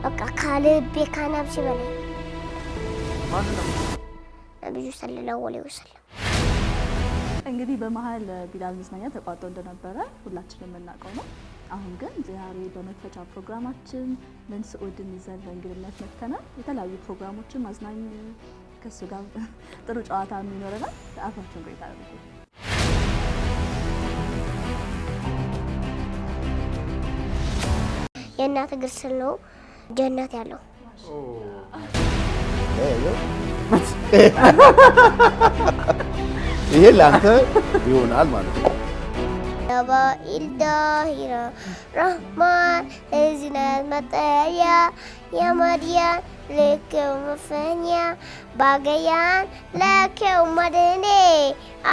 በቃ ካልቤ ካናብሽ በላይ ማንነው ነብዩ ሰለላሁ ዐለይሂ ወሰለም እንግዲህ በመሃል ቢላል መዝናኛ ተቋርጦ እንደነበረ ሁላችንም የምናውቀው ነው። አሁን ግን ዛሬ በመክፈቻ ፕሮግራማችን ምን ሰዑድን ይዘን በእንግድነት መጥተናል። የተለያዩ ፕሮግራሞችን ማዝናኝ ከሱ ጋር ጥሩ ጨዋታ የሚኖረናል። አብራችሁን ቆይታ አድርጉ። የእናት እግር ስር ነው ጀነት ያለው። ይሄ ላንተ ይሆናል ማለት ነው። ነባኢል ዳሂራ ረህማን እዝነት መጠያ የመድያን ልኬው መፈኛ ባገያን ለኬው መድኔ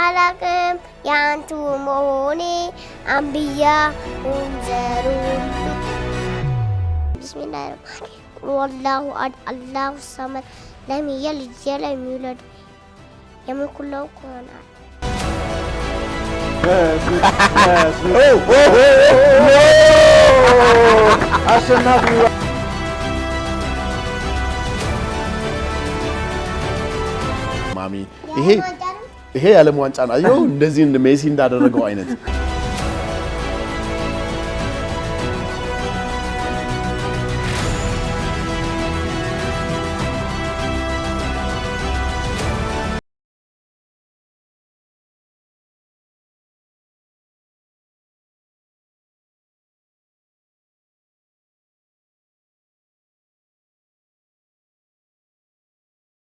አላቅም ያንቱ መሆኔ አንብያ ሁንዘሩ ቢስሚላህ ረህማን ወላሁ አድ አላሁ ሰመድ ለም የልድ ወለም ይውለድ የምኩለው ኮናል አሸናፊ ማሚ ይሄ የዓለም ዋንጫ ነው። አየሁ እንደዚህ ሜሲ እንዳደረገው አይነት